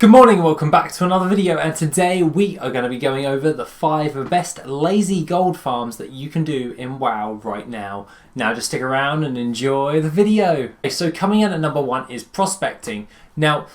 Good morning and welcome back to another video, and today we are going to be going over the 5 best lazy gold farms that you can do in WoW right now. Now just stick around and enjoy the video. Okay, so coming in at number 1 is prospecting. Now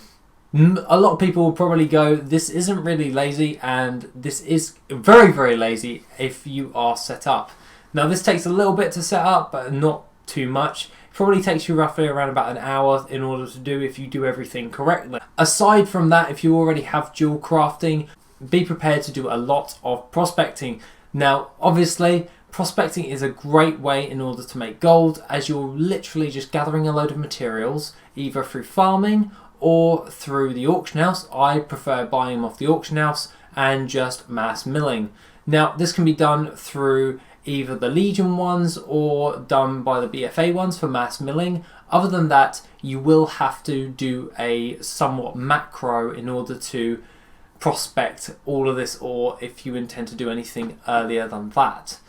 a lot of people will probably go, this isn't really lazy, and this is very lazy if you are set up. Now this takes a little bit to set up, but not too much. Probably takes you roughly around about an hour in order to do if you do everything correctly. Aside from that, if you already have dual crafting, be prepared to do a lot of prospecting. Now obviously prospecting is a great way in order to make gold, as you're literally just gathering a load of materials either through farming or through the auction house. I prefer buying them off the auction house and just mass milling. Now this can be done through either the Legion ones or done by the BFA ones for mass milling. Other than that, you will have to do a somewhat macro in order to prospect all of this ore if you intend to do anything earlier than that.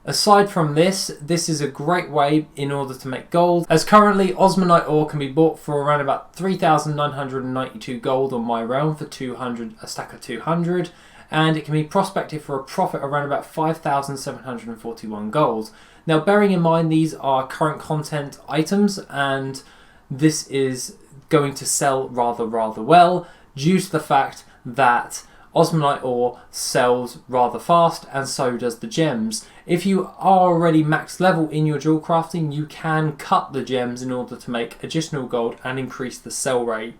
Aside from this, this is a great way in order to make gold, as currently Osmanite ore can be bought for around about 3,992 gold on my realm for 200, a stack of 200. And it can be prospected for a profit around about 5,741 gold. Now bearing in mind these are current content items, and this is going to sell rather well due to the fact that Osmanite ore sells rather fast, and so does the gems. If you are already max level in your dual crafting, you can cut the gems in order to make additional gold and increase the sell rate.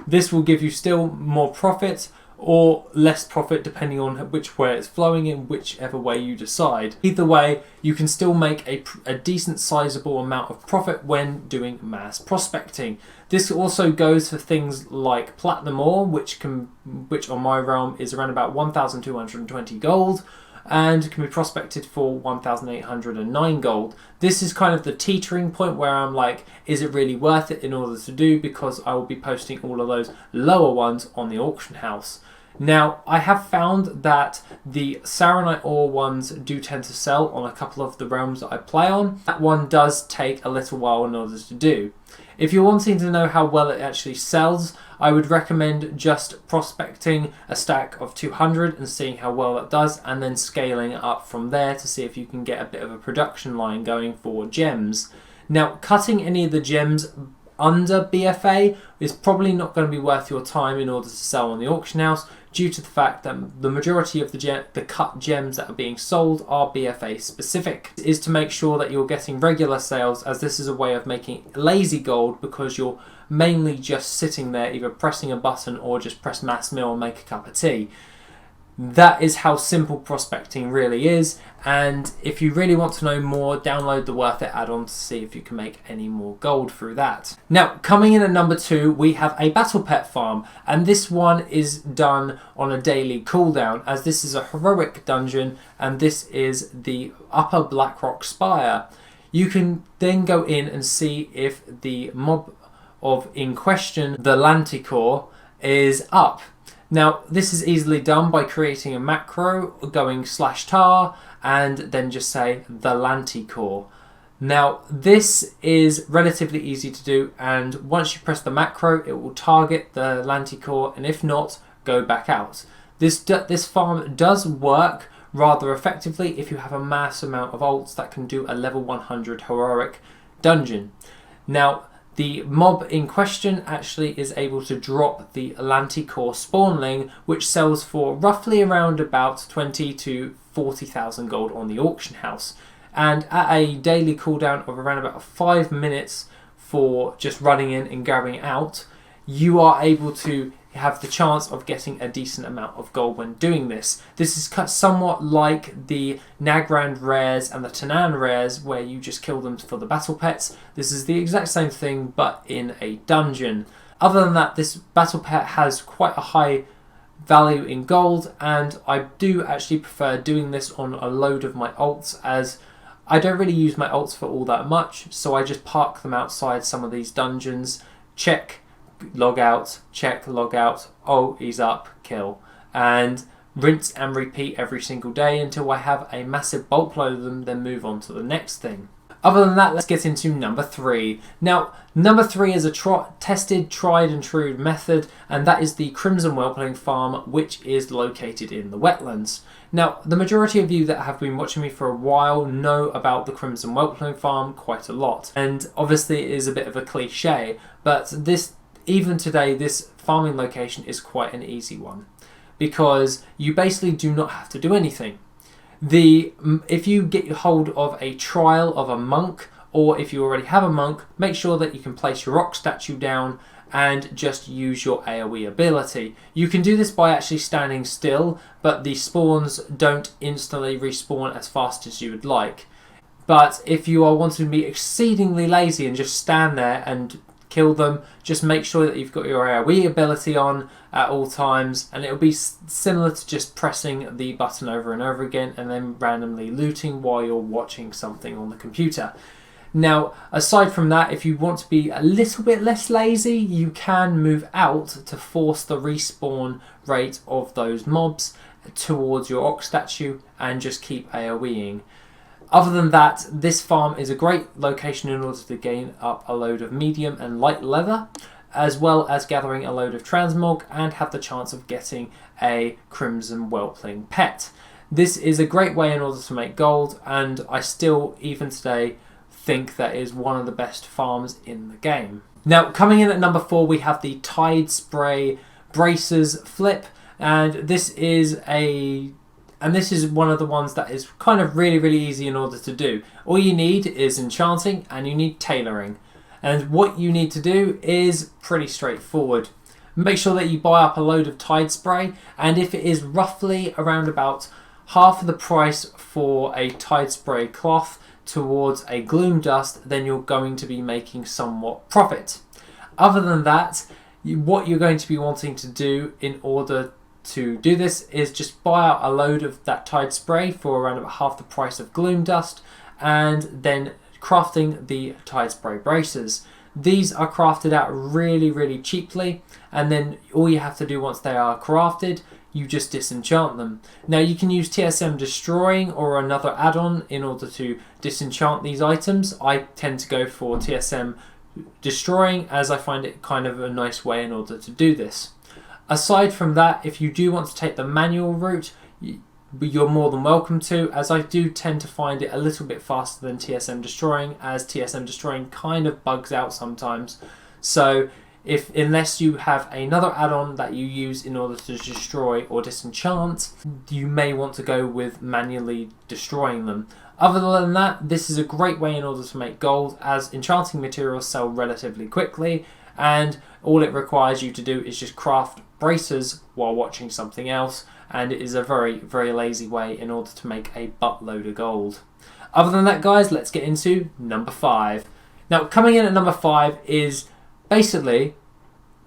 This will give you still more profit or less profit depending on which way it's flowing in, whichever way you decide. Either way, you can still make a decent sizable amount of profit when doing mass prospecting. This also goes for things like platinum ore, which on my realm is around about 1,220 gold and can be prospected for 1,809 gold. This is kind of the teetering point where I'm like, is it really worth it in order to do, because I will be posting all of those lower ones on the auction house. Now, I have found that the Saronite ore ones do tend to sell on a couple of the realms that I play on. That one does take a little while in order to do. If you're wanting to know how well it actually sells, I would recommend just prospecting a stack of 200 and seeing how well that does, and then scaling it up from there to see if you can get a bit of a production line going for gems. Now, cutting any of the gems under BFA is probably not going to be worth your time in order to sell on the auction house, due to the fact that the majority of the cut gems that are being sold are BFA specific. It is to make sure that you're getting regular sales, as this is a way of making lazy gold, because you're mainly just sitting there either pressing a button or just press mass mill and make a cup of tea. That is how simple prospecting really is, and if you really want to know more, download the Worth It add-on to see if you can make any more gold through that. Now, coming in at number 2, we have a battle pet farm, and this one is done on a daily cooldown, as this is a heroic dungeon, and this is the Upper Blackrock Spire. You can then go in and see if the mob in question, the LENTICORE, is up. Now this is easily done by creating a macro, going /tar, and then just say the LENTICORE. Now this is relatively easy to do, and once you press the macro it will target the LENTICORE, and if not, go back out. This farm does work rather effectively if you have a mass amount of ults that can do a level 100 heroic dungeon. Now the mob in question actually is able to drop the LENTICORE spawnling, which sells for roughly around about 20 to 40,000 gold on the auction house. And at a daily cooldown of around about 5 minutes for just running in and going out, you are able to have the chance of getting a decent amount of gold when doing this. This is somewhat like the Nagrand rares and the Tanan rares, where you just kill them for the battle pets. This is the exact same thing, but in a dungeon. Other than that, this battle pet has quite a high value in gold, and I do actually prefer doing this on a load of my ults, as I don't really use my ults for all that much, so I just park them outside some of these dungeons, check, log out, check, log out, oh he's up, kill, and rinse and repeat every single day until I have a massive bulk load of them, then move on to the next thing. Other than that, let's get into number 3. Now, number 3 is a tested, tried and true method, and that is the Crimson Whelpling farm, which is located in the wetlands. Now, the majority of you that have been watching me for a while know about the Crimson Whelpling farm quite a lot, and obviously it is a bit of a cliche, but even today, this farming location is quite an easy one, because you basically do not have to do anything. If you get hold of a trial of a monk, or if you already have a monk, make sure that you can place your rock statue down and just use your AoE ability. You can do this by actually standing still, but the spawns don't instantly respawn as fast as you would like. But if you are wanting to be exceedingly lazy and just stand there and kill them, just make sure that you've got your AoE ability on at all times, and it'll be similar to just pressing the button over and over again and then randomly looting while you're watching something on the computer. Now, aside from that, if you want to be a little bit less lazy, you can move out to force the respawn rate of those mobs towards your ox statue and just keep AoEing. Other than that, this farm is a great location in order to gain up a load of medium and light leather, as well as gathering a load of transmog and have the chance of getting a Crimson Whelpling pet. This is a great way in order to make gold, and I still, even today, think that is one of the best farms in the game. Now, coming in at number 4, we have the TIDESPRAY Bracers Flip, and this is one of the ones that is kind of really easy in order to do. All you need is enchanting and you need tailoring. And what you need to do is pretty straightforward. Make sure that you buy up a load of TIDESPRAY, and if it is roughly around about half of the price for a TIDESPRAY cloth towards a gloom dust, then you're going to be making somewhat profit. Other than that, what you're going to be wanting to do in order to do this is just buy out a load of that TIDESPRAY for around about half the price of gloom dust, and then crafting the TIDESPRAY bracers. These are crafted out really cheaply, and then all you have to do once they are crafted, you just disenchant them. Now, you can use TSM Destroying or another add-on in order to disenchant these items. I tend to go for TSM Destroying, as I find it kind of a nice way in order to do this. Aside from that, if you do want to take the manual route, you're more than welcome to, as I do tend to find it a little bit faster than TSM Destroying, as TSM Destroying kind of bugs out sometimes. So unless you have another add-on that you use in order to destroy or disenchant, you may want to go with manually destroying them. Other than that, this is a great way in order to make gold, as enchanting materials sell relatively quickly, and all it requires you to do is just craft bracers while watching something else, and it is a very lazy way in order to make a buttload of gold. Other than that, guys, let's get into number 5. Now, coming in at number 5 is basically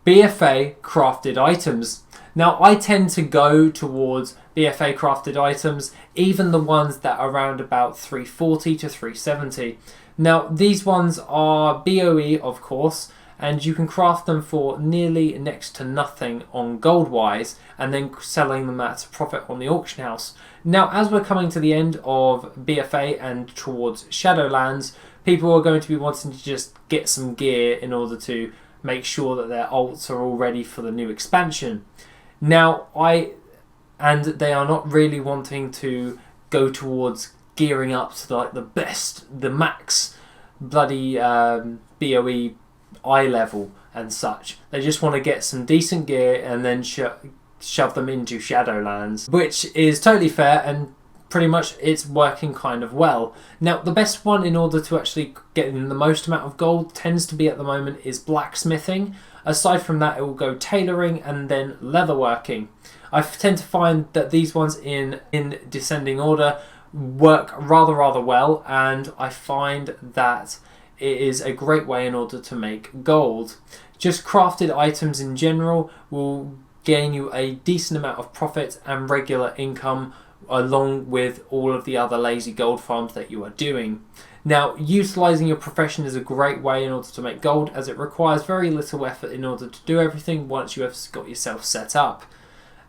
BFA crafted items. Now, I tend to go towards BFA crafted items, even the ones that are around about 340 to 370. Now, these ones are BOE, of course, and you can craft them for nearly next to nothing on gold wise, and then selling them at a profit on the auction house. Now, as we're coming to the end of BFA and towards Shadowlands, people are going to be wanting to just get some gear in order to make sure that their alts are all ready for the new expansion. Now, they are not really wanting to go towards gearing up to like the max bloody BOE eye level and such. They just want to get some decent gear and then shove them into Shadowlands, which is totally fair, and pretty much it's working kind of well. Now, the best one in order to actually get in the most amount of gold tends to be at the moment is blacksmithing. Aside from that, it will go tailoring and then leatherworking. I tend to find that these ones in descending order work rather well, and I find that it is a great way in order to make gold. Just crafted items in general will gain you a decent amount of profit and regular income, along with all of the other lazy gold farms that you are doing. Now, utilising your profession is a great way in order to make gold, as it requires very little effort in order to do everything once you have got yourself set up.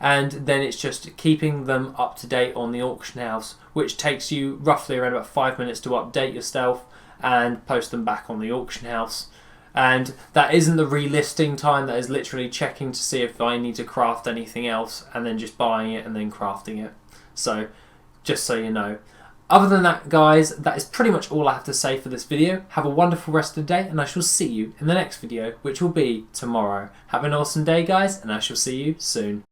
And then it's just keeping them up to date on the auction house, which takes you roughly around about 5 minutes to update yourself, and post them back on the auction house. And that isn't the relisting time, that is literally checking to see if I need to craft anything else and then just buying it and then crafting it. So just so you know. Other than that, guys, that is pretty much all I have to say for this video. Have a wonderful rest of the day, and I shall see you in the next video, which will be tomorrow. Have an awesome day, guys, and I shall see you soon.